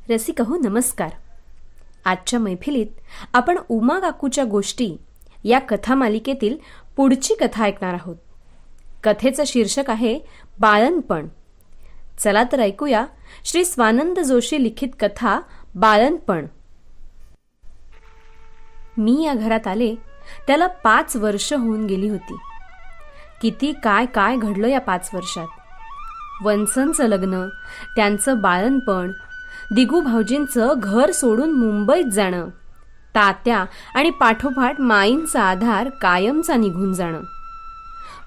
रसिकहो नमस्कार. आजच्या मैफिलीत आपण उमा काकूच्या गोष्टी या कथा मालिकेतील पुढची कथा ऐकणार आहोत. कथेचं शीर्षक आहे बाळनपण. चला तर ऐकूया श्री स्वानंद जोशी लिखित कथा बाळनपण. मी या घरात आले त्याला 5 वर्ष होऊन गेली होती. किती काय काय घडलं या 5 वर्षात. वंसनचं लग्न, त्यांचं बाळनपण, दिगू भाऊजींचं घर सोडून मुंबईत जाणं, तात्या आणि पाठोपाठ माईंचा आधार कायमचा निघून जाणं.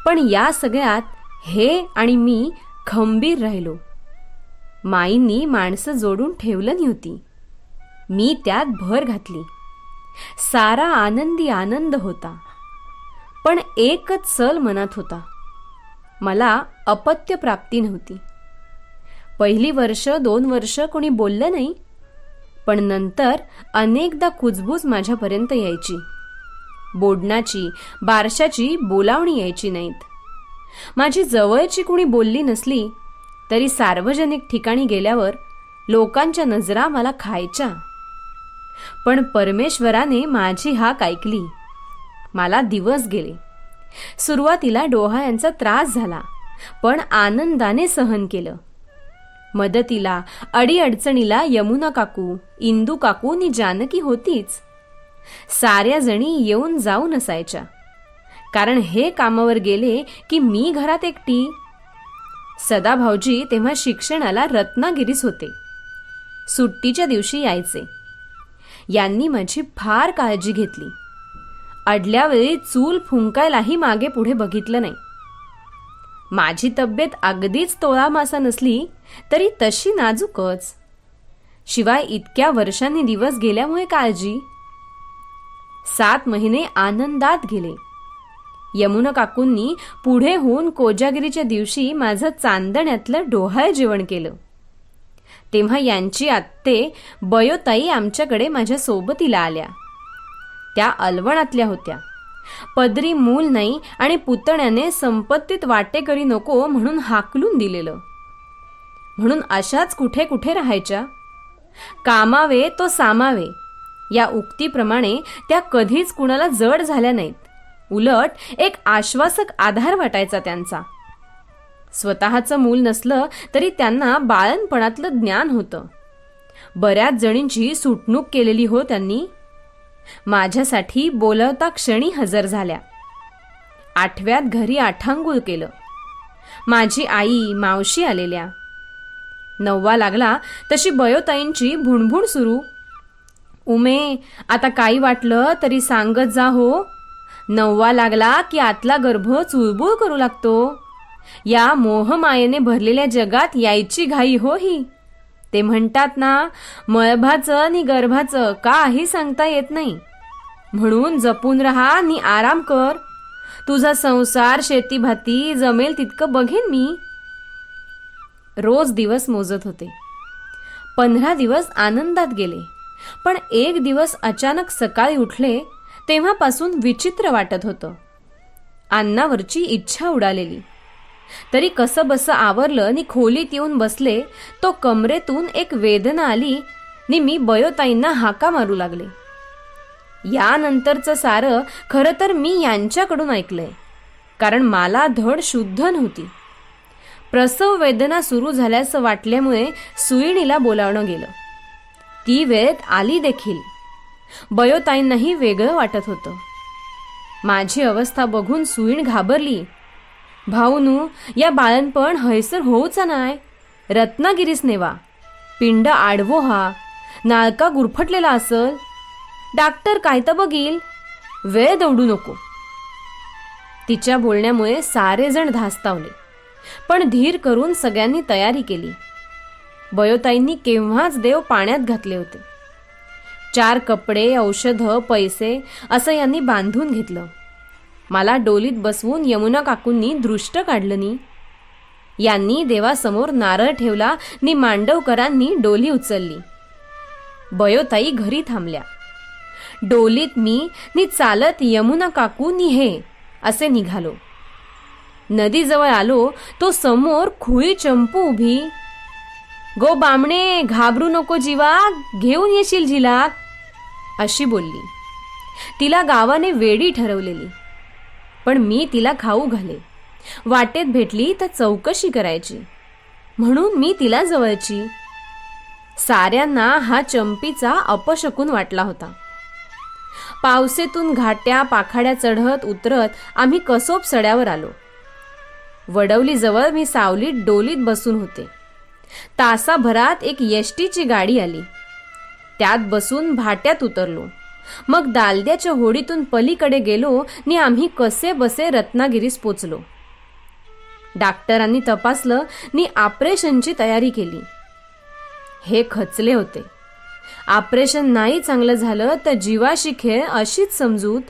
पण या सगळ्यात हे आणि मी खंबीर राहिलो. माईंनी माणसं जोडून ठेवलं नव्हती, मी त्यात भर घातली. सारा आनंदी आनंद होता. पण एकच सल मनात होता, मला अपत्य प्राप्ती नव्हती. पहिली वर्ष 2 वर्ष कोणी बोललं नाही, पण नंतर अनेकदा कुजबूज माझ्यापर्यंत यायची. बोडणाची बारशाची बोलावणी यायची नाहीत. माझी जवळची कोणी बोलली नसली तरी सार्वजनिक ठिकाणी गेल्यावर लोकांच्या नजरा मला खायच्या. पण परमेश्वराने माझी हाक ऐकली. मला दिवस गेले. सुरुवातीला डोहाळ्यांचा त्रास झाला, पण आनंदाने सहन केलं. मदतीला अडीअडचणीला यमुना काकू, इंदू काकू आणि जानकी होतीच. साऱ्या जणी येऊन जाऊन असायच्या, कारण हे कामावर गेले की मी घरात एकटी. सदा भाऊजी तेव्हा शिक्षणाला रत्नागिरीस होते. सुट्टीच्या दिवशी यायचे. यांनी माझी फार काळजी घेतली. अडल्या वेळी चूल फुंकायलाही मागे पुढे बघितलं नाही. माझी तब्येत अगदीच तोळामासा नसली तरी तशी नाजूकच. शिवाय इतक्या वर्षांनी दिवस गेल्यामुळे काळजी. 7 महिने आनंदात गेले. यमुना काकूंनी पुढे होऊन कोजागिरीच्या दिवशी माझं चांदण्यातलं डोहाळ जेवण केलं. तेव्हा यांची आत्ते बयोताई आमच्याकडे माझ्या सोबतीला आल्या. त्या अलवणातल्या होत्या. पदरी मूल नाही आणि पुतण्याने संपत्तीत वाटेकरी नको म्हणून हाकलून दिलेलं. म्हणून अशाच कुठे कुठे राहायच्या. कामावे तो सामावे या उक्तीप्रमाणे त्या कधीच कुणाला जड झाल्या नाहीत. उलट एक आश्वासक आधार वाटायचा त्यांचा. स्वतःचं मूल नसलं तरी त्यांना बाळनपणातलं ज्ञान होतं. बऱ्याच जणींची सुटणूक केलेली हो त्यांनी. माझ्यासाठी बोलवता क्षणी हजर झाल्या. 8व्यात घरी आठांगुळ केलं. माझी आई मावशी आलेल्या. 9वा लागला तशी बयोताईंची भुणभुण सुरू. उमे, आता काही वाटलं तरी सांगत जा हो. 9वा लागला की आतला गर्भ चुळबुळ करू लागतो. या मोहमायेने भरलेल्या जगात यायची घाई हो ही. ते म्हणतात ना, मळभाचं आणि गर्भाचं काही सांगता येत नाही. म्हणून जपून राहा आणि आराम कर. तुझा संसार शेतीभाती जमेल तितकं बघेन मी. रोज दिवस मोजत होते. 15 दिवस आनंदात गेले. पण एक दिवस अचानक सकाळी उठले तेव्हापासून विचित्र वाटत होतं. अन्नावरची इच्छा उडालेली. तरी कसं बसं आवरलं आणि खोलीत येऊन बसले तो कमरेतून एक वेदना आली आणि मी बयोताईंना हाका मारू लागले. यानंतरचं सारं खरं तर मी यांच्याकडून ऐकलंय, कारण मला धड शुद्ध नव्हती. प्रसव वेदना सुरू झाल्याचं वाटल्यामुळे सुईणीला बोलावणं गेलं. ती वेळेत आली देखील. बयोताईंनाही वेगळं वाटत होतं. माझी अवस्था बघून सुईण घाबरली. भाऊनू, या बाळनपण हैसर होऊचा नाय. रत्नागिरीस नेवा. पिंड आडवो हा. नाळका गुरफटलेला असल. डॉक्टर काय तर बघील. वेळ दौडू नको. तिच्या बोलण्यामुळे सारेजण धास्तावले. पण धीर करून सगळ्यांनी तयारी केली. बयोताईंनी केव्हाच देव पाण्यात घातले होते. 4 कपडे, औषधं, पैसे असं यांनी बांधून घेतलं. मला डोलीत बसवून यमुना काकूंनी दृष्ट काढलं नी. यांनी देवासमोर नारळ ठेवला नि मांडवकरांनी डोली उचलली. बयोताई घरी थांबल्या. डोलीत मी नि चालत यमुना काकू नि हे असे निघालो. नदीजवळ आलो तो समोर खुळी चंपू उभी. गो बामणे, घाबरू नको जीवा, घेऊन येशील झिलाक, अशी बोलली. तिला गावाने वेडी ठरवलेली, पण मी तिला खाऊ घाले. वाटेत भेटली तर चौकशी करायची म्हणून मी तिला जवळची. साऱ्यांना हा चंपीचा अपशकुन वाटला होता. पावसेतून घाट्या पाखाड्या चढत उतरत आम्ही कसोप सड्यावर आलो. वडवलीजवळ मी सावलीत डोलीत बसून होते. तासाभरात एक एसटीची गाडी आली. त्यात बसून भाट्यात उतरलो. मग दालद्याच्या होडीतून पलीकडे गेलो नि आम्ही कसे बसे रत्नागिरीस पोचलो. डॉक्टरांनी तपासलं नि ऑपरेशनची तयारी केली. हे खचले होते. ऑपरेशन नाही चांगलं झालं तर जीवाशी खेळ अशीच समजूत.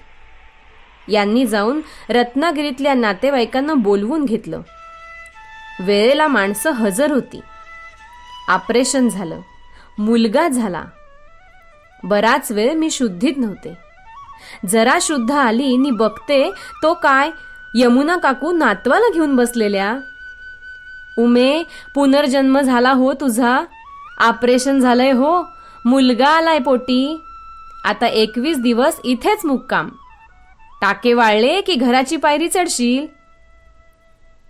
यांनी जाऊन रत्नागिरीतल्या नातेवाईकांना बोलवून घेतलं. वेळेला माणसं हजर होती. ऑपरेशन झालं. मुलगा झाला. बराच वेळ मी शुद्धीत नव्हते. जरा शुद्ध आली नि बघते तो काय, यमुना काकू नातवाला घेऊन बसलेल्या. उमे, पुनर्जन्म झाला हो तुझा. ऑपरेशन झालंय हो. मुलगा आलाय पोटी. आता 21 दिवस इथेच मुक्काम. टाके वाळले की घराची पायरी चढशील.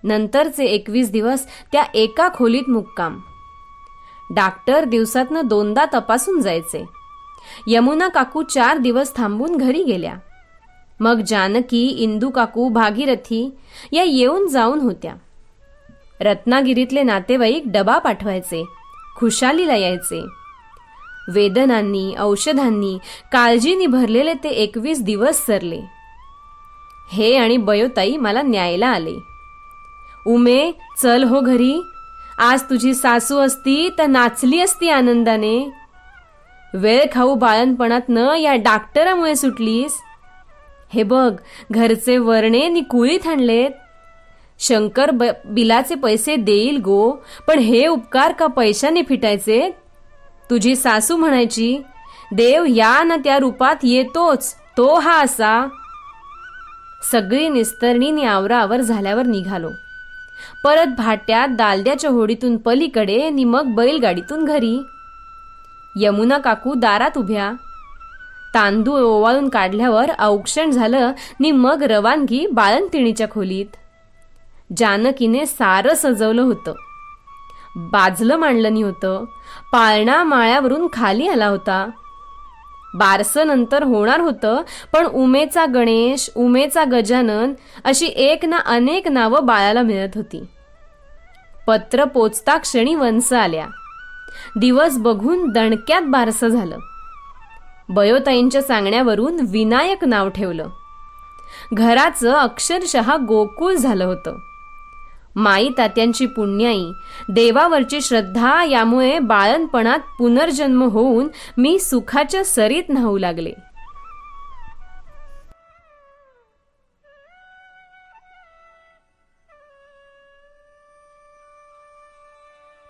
नंतरचे 21 दिवस त्या एका खोलीत मुक्काम. डॉक्टर दिवसातनं 2दा तपासून जायचे. यमुना काकू 4 दिवस थांबून घरी गेल्या. मग जानकी, इंदू काकू, भागीरथी या येऊन जाऊन होत्या. रत्नागिरीतले नातेवाईक डबा पाठवायचे, खुशालीला यायचे. वेदनांनी, औषधांनी, काळजीनी भरलेले ते 21 दिवस सरले. हे आणि बयोताई मला न्यायला आले. उमे, चल हो घरी. आज तुझी सासू असती तर नाचली असती आनंदाने. वेळ खाऊ बाळणपणातनं या डॉक्टरामुळे सुटलीस. हे बघ, घरचे वरणे नि कुळीत आणलेत. शंकर बिलाचे पैसे देईल गो, पण हे उपकार का पैशाने फिटायचे. तुझी सासू म्हणायची, देव या ना त्या रूपात येतोच, तो हा असा. सगळी निस्तरणी नि आवराआवर झाल्यावर निघालो. परत भाट्यात दालद्याच्या होडीतून पलीकडे नि मग बैलगाडीतून घरी. यमुना काकू दारात उभ्या. तांदूळ ओवाळून काढल्यावर औक्षण झालं नि मग रवानगी बाळंतिणीच्या खोलीत. जानकीने सारं सजवलं होतं. बाजलं मांडलं होतं. पाळणा माळ्यावरून खाली आला होता. बारसं नंतर होणार होतं, पण उमेचा गणेश, उमेचा गजानन अशी एक ना अनेक नावं बाळाला मिळत होती. पत्र पोचता क्षणी वंस आल्या. दिवस बघून दणक्यात बारसं झालं. बयोताईंच्या सांगण्यावरून विनायक नाव ठेवलं. घराचं अक्षरशः गोकुळ झालं होतं. माई तात्यांची पुण्याई, देवावरची श्रद्धा यामुळे बाळणपणात पुनर्जन्म होऊन मी सुखाच्या सरीत न्हाऊ लागले.